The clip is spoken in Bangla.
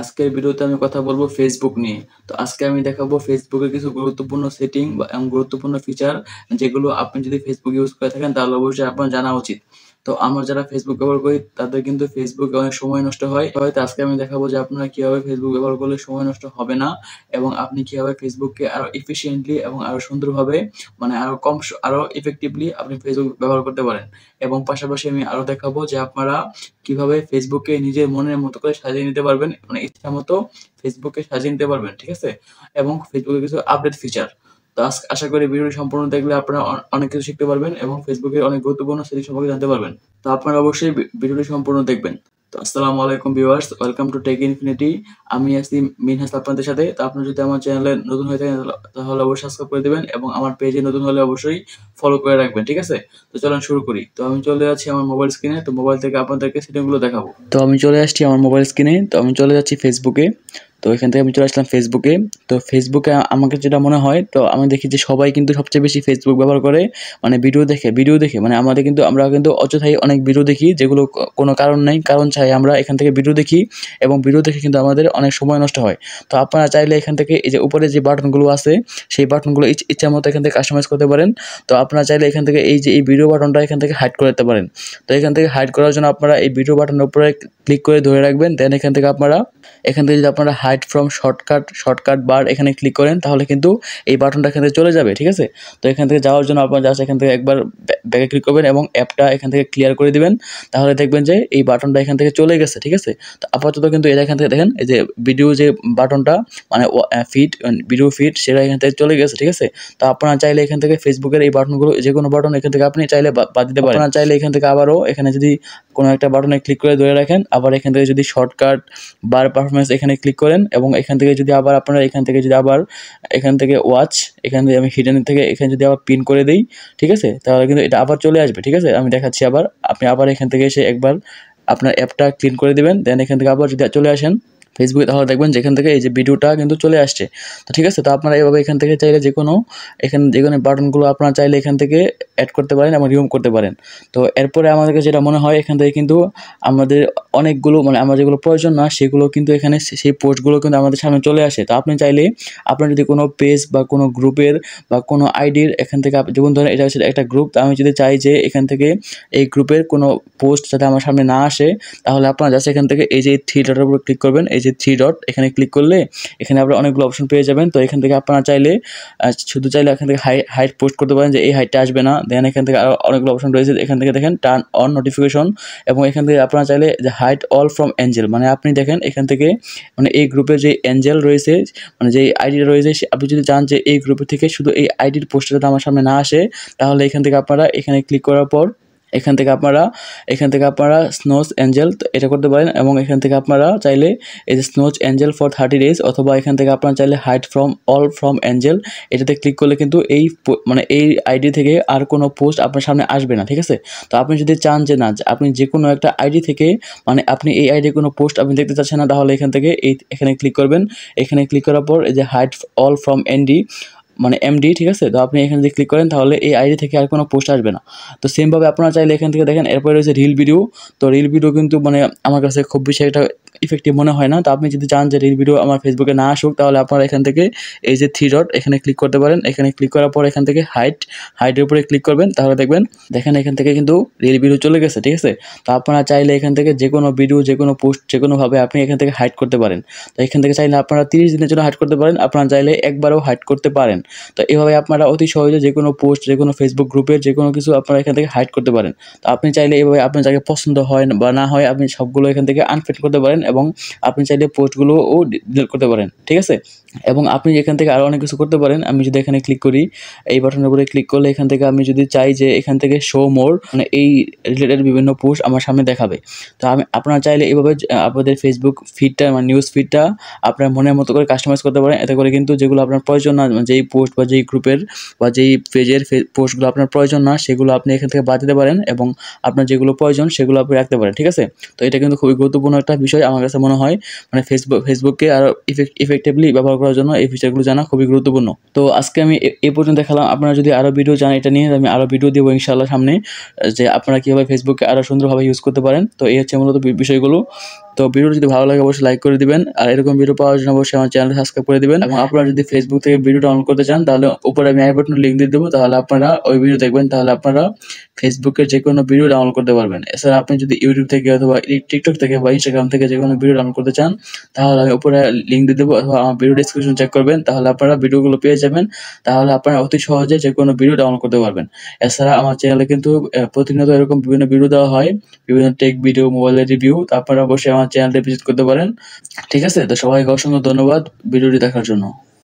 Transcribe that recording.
আজকের ভিডিওতে আমি কথা বলবো ফেসবুক নিয়ে। তো আজকে আমি দেখাবো ফেসবুকের কিছু গুরুত্বপূর্ণ সেটিং এবং গুরুত্বপূর্ণ ফিচার, যেগুলো আপনি যদি ফেসবুক ইউজ করে থাকেন তাহলে অবশ্যই আপনার জানা উচিত। তো আমরা যারা ফেসবুক ব্যবহার করি তাদের কিন্তু ফেসবুকে অনেক সময় নষ্ট হয়। হয়তো আজকে আমি দেখাবো যে আপনারা কিভাবে ফেসবুক ব্যবহার করলে সময় নষ্ট হবে না, এবং আপনি কিভাবে ফেসবুককে আরো এফিশিয়েন্টলি এবং আরো সুন্দরভাবে, মানে আরো কম আরো ইফেক্টিভলি আপনি ফেসবুক ব্যবহার করতে পারেন। এবং পাশাপাশি আমি আরো দেখাবো যে আপনারা কিভাবে ফেসবুককে নিজের মনের মতো করে সাজিয়ে নিতে পারবেন, মানে ইচ্ছা মতো ফেসবুককে সাজিয়ে নিতে পারবেন, ঠিক আছে? এবং ফেসবুকের কিছু আপডেট ফিচার। তো আশা করি ভিডিওটি সম্পূর্ণ দেখলে আপনারা অনেক কিছু শিখতে পারবেন এবং ফেসবুকের অনেক গুরুত্বপূর্ণ সেটিং সম্পর্কে জানতে পারবেন। তো আপনারা অবশ্যই ভিডিওটি সম্পূর্ণ দেখবেন। তো আসসালামু আলাইকুম viewers, welcome to tech infinity. আমি আছি মিনহাস আপনাদের সাথে। তো আপনি যদি আমার চ্যানেলে নতুন হয়ে থাকেন তাহলে অবশ্যই সাবস্ক্রাইব করে দিবেন, এবং আমার পেজে নতুন হলে অবশ্যই ফলো করে রাখবেন, ঠিক আছে? তো চলুন শুরু করি। তো আমি চলে যাচ্ছি আমার মোবাইল স্ক্রিনে। তো মোবাইল থেকে আপনাদেরকে সেটিংগুলো দেখাবো। তো আমি চলে আসছি আমার মোবাইল স্ক্রিনে। তো আমি চলে যাচ্ছি ফেসবুকে। তো এখান থেকে আমি চলে আসলাম ফেসবুকে। তো ফেসবুকে আমাকে যেটা মনে হয়, তো আমি দেখি যে সবাই কিন্তু সবচেয়ে বেশি ফেসবুক ব্যবহার করে মানে ভিডিও দেখে মানে আমরা কিন্তু অযথাই অনেক ভিডিও দেখি, যেগুলো কোনো কারণ নাই, কারণ চাই আমরা এখান থেকে ভিডিও দেখি, এবং ভিডিও দেখে কিন্তু আমাদের অনেক সময় নষ্ট হয়। তো আপনারা চাইলে এখান থেকে এই যে উপরে যে বাটনগুলো আছে, সেই বাটনগুলো ইচ্ছা মতো এখান থেকে কাস্টমাইজ করতে পারেন। তো আপনারা চাইলে এখান থেকে এই যে এই ভিডিও বাটনটা এখান থেকে হাইড করে দিতে পারেন। তো এখান থেকে হাইড করার জন্য আপনারা এই ভিডিও বাটনের উপরে ক্লিক করে ধরে রাখবেন। দেন এখান থেকে যদি আপনারা হাইড ফ্রম শর্টকাট বার এখানে ক্লিক করেন, তাহলে কিন্তু এই বাটনটা এখান থেকে চলে যাবে, ঠিক আছে? তো এখান থেকে যাওয়ার জন্য আপনারা জাস্ট এখান থেকে একবার ব্যাকে ক্লিক করবেন এবং অ্যাপটা এখান থেকে ক্লিয়ার করে দিবেন। তাহলে দেখবেন যে এই বাটনটা এখান থেকে চলে গেছে, ঠিক আছে? তো আপাতত কিন্তু এটা এখান থেকে দেখেন, এই যে ভিডিও যে বাটনটা মানে ভিডিও ফিড সেটা এখান থেকে চলে গেছে, ঠিক আছে? তো আপনারা চাইলে এখান থেকে ফেসবুকের এই বাটনগুলো, যে কোনো বাটন এখান থেকে আপনি চাইলে বাদ দিতে পারেন। আপনারা চাইলে এখান থেকে আবারও এখানে যদি কোনো একটা বাটনে ক্লিক করে ধরে রাখেন, আবার এখান থেকে যদি শর্টকাট বার পারফরমেন্স এখানে ক্লিক করেন, এবং এখান থেকে যদি আবার আপনারা এখান থেকে ওয়াচ, এখান থেকে আমি হিডেন থেকে এখানে যদি আবার পিন করে দেই, ঠিক আছে? তাহলে কিন্তু এটা আবার চলে আসবে, ঠিক আছে? আমি দেখাচ্ছি আবার। আপনি আবার এখান থেকে এসে একবার আপনার অ্যাপটা ক্লিন করে দিবেন, দেন এখান থেকে আবার যদি চলে আসেন ফেসবুকে, তাহলে দেখবেন যেখান থেকে এই যে ভিডিওটা কিন্তু চলে আসছে। তো ঠিক আছে, তো আপনারা এইভাবে এখান থেকে চাইলে যে কোনো বাটনগুলো আপনারা চাইলে এখান থেকে অ্যাড করতে পারেন এবং রিমুভ করতে পারেন। তো এরপরে আমাদেরকে যেটা মনে হয়, এখান থেকে কিন্তু আমাদের অনেকগুলো মানে আমার যেগুলো প্রয়োজন না সেগুলো কিন্তু এখানে সেই পোস্টগুলো কিন্তু আমাদের সামনে চলে আসে। তো আপনি চাইলে আপনার যদি কোনো পেজ বা কোনো গ্রুপের বা কোনো আইডির এখান থেকে যেমন ধরেন এটা হচ্ছে একটা গ্রুপ, তো আমি যদি চাই যে এখান থেকে এই গ্রুপের কোনো পোস্ট যাতে আমার সামনে না আসে, তাহলে আপনারা জাস্ট এখান থেকে এই যে থ্রি ডটের উপর ক্লিক করবেন। এই যে থ্রি ডট এখানে ক্লিক করলে এখানে আপনারা অনেকগুলো অপশন পেয়ে যাবেন। তো এখান থেকে আপনারা চাইলে শুধু চাইলে এখান থেকে হাইট পোস্ট করতে পারেন যে এই হাইটটা আসবে না। দেন এখান থেকে আরও অনেকগুলো অপশন রয়েছে, এখান থেকে দেখেন টার্ন অন নোটিফিকেশন, এবং এখান থেকে আপনারা চাইলে যে হাইট অল ফ্রম এঞ্জেল, মানে আপনি দেখেন এখান থেকে মানে এই গ্রুপে যে এঞ্জেল রয়েছে, মানে যে আইডিটা রয়েছে, আপনি যদি চান যে এই গ্রুপের থেকে শুধু এই আইডির পোস্টটা যাতে আমার সামনে না আসে, তাহলে এখান থেকে আপনারা এখানে ক্লিক করার পর এখান থেকে আপনারা স্নোজ এঞ্জেল এটা করতে পারেন, এবং এখান থেকে আপনারা চাইলে এই যে স্নোজ এঞ্জেল ফর 30 days, অথবা এখান থেকে আপনারা চাইলে হাইড ফ্রম অল ফ্রম এঞ্জেল এটাতে ক্লিক করলে কিন্তু এই আইডি থেকে আর কোনো পোস্ট আপনার সামনে আসবে না, ঠিক আছে? তো আপনি যদি চান যে না, আপনি যে কোনো একটা আইডি থেকে মানে আপনি এই আইডির কোনো পোস্ট আপনি দেখতে চাচ্ছেন না, তাহলে এখান থেকে এখানে ক্লিক করবেন। এখানে ক্লিক করার পর এই যে হাইড অল ফ্রম এনডি মানে এমডি, ঠিক আছে? তো আপনি এখানে যদি ক্লিক করেন তাহলে এই আইডি থেকে আর কোনো পোস্ট আসবে না। তো সেমভাবে আপনারা চাইলে এখান থেকে দেখেন এরপরে রয়েছে রিল ভিডিও। তো রিল ভিডিও কিন্তু মানে আমার কাছে খুব বেশি একটা ইফেক্টিভ মনে হয় না। তো আপনি যদি চান যে রিল ভিডিও আমার ফেসবুকে না আসুক, তাহলে আপনারা এখান থেকে এই যে থ্রি ডট এখানে ক্লিক করতে পারেন। এখানে ক্লিক করার পর এখান থেকে হাইটের উপরে ক্লিক করবেন, তাহলে দেখেন এখান থেকে কিন্তু রিল ভিডিও চলে গেছে, ঠিক আছে? তো আপনারা চাইলে এখান থেকে যে কোনো ভিডিও, যে কোনো পোস্ট, যে কোনোভাবে আপনি এখান থেকে হাইড করতে পারেন। তো এখান থেকে চাইলে আপনারা 30 দিনের জন্য হাইড করতে পারেন, আপনারা চাইলে একবারও হাইড করতে পারেন। তো এভাবে আপনারা অতি সহজে যে কোনো পোস্ট, যে কোনো ফেসবুক গ্রুপের যে কোনো কিছু আপনারা এখান থেকে হাইড করতে পারেন। তো আপনি চাইলে এভাবে আপনার যাকে পছন্দ হয় বা না হয় আপনি সবগুলো এখান থেকে আনফ্রেন্ড করতে পারেন, এবং আপনি চাইলে পোস্টগুলোও ডিলিট করতে পারেন, ঠিক আছে? এবং আপনি এখান থেকে আরও অনেক কিছু করতে পারেন। আমি যদি এখানে ক্লিক করি, এই বাটনের উপরে ক্লিক করলে এখান থেকে আমি যদি চাই যে এখান থেকে শো মোর, মানে এই রিলেটেড বিভিন্ন পোস্ট আমার সামনে দেখাবে। তো আপনারা চাইলে এভাবে আপনাদের ফেসবুক ফিডটা মানে নিউজ ফিডটা আপনার মনের মতো করে কাস্টমাইজ করতে পারেন। এতে করে কিন্তু যেগুলো আপনার প্রয়োজন না, যেই পোস্ট বা যেই গ্রুপের বা যেই পেজের পোস্টগুলো আপনার প্রয়োজন না, সেগুলো আপনি এখান থেকে বাদ দিতে পারেন, এবং আপনার যেগুলো প্রয়োজন সেগুলো আপনি রাখতে পারেন, ঠিক আছে? তো এটা কিন্তু খুবই গুরুত্বপূর্ণ একটা বিষয় আমার কাছে মনে হয়। মানে ফেসবুককে আরও ইফেক্টিভলি ব্যবহার করার জন্য এই ফিচারগুলো জানা খুবই গুরুত্বপূর্ণ। তো আজকে আমি এই পর্যন্ত দেখালাম। আপনারা যদি আরও ভিডিও চান এটা নিয়ে, আমি আরও ভিডিও দেবো ইনশাআল্লাহ সামনে, যে আপনারা কীভাবে ফেসবুককে আরও সুন্দরভাবে ইউজ করতে পারেন। তো এই হচ্ছে মূলত বিষয়গুলো। তো ভিডিও যদি ভালো লাগে অবশ্যই লাইক করে দিবেন, আর এরকম ভিডিও পাওয়ার জন্য অবশ্যই আমার চ্যানেল সাবস্ক্রাইব করে দিবেন। এবং আপনারা যদি ফেসবুক থেকে ভিডিও ডাউনলোড করতে চান তাহলে উপরে আমি আই বাটনে লিংক দিয়ে দেবো, তাহলে আপনারা ওই ভিডিও দেখবেন, তাহলে আপনারা ফেসবুকের যে কোনো ভিডিও ডাউনলোড করতে পারবেন। এছাড়া আপনি যদি ইউটিউব থেকে অথবা টিকটক থেকে বা ইনস্টাগ্রাম থেকে যে কোনো ভিডিও ডাউনলোড করতে চান তাহলে আমি উপরে লিংক দিয়ে দেবো, অথবা আমার ভিডিও ডিসক্রিপশন চেক করবেন, তাহলে আপনারা ভিডিওগুলো পেয়ে যাবেন। তাহলে আপনারা অতি সহজে যে কোনো ভিডিও ডাউনলোড করতে পারবেন। এছাড়া আমার চ্যানেলে কিন্তু প্রতিনিয়ত এরকম বিভিন্ন ভিডিও দেওয়া হয়, বিভিন্ন টেক ভিডিও, মোবাইলের রিভিউ। তো আপনারা অবশ্যই আমার চ্যানেলটা ভিজিট করতে পারেন। ঠিক আছে, তো সবাইকে অসংখ্য ধন্যবাদ ভিডিওটি দেখার জন্য।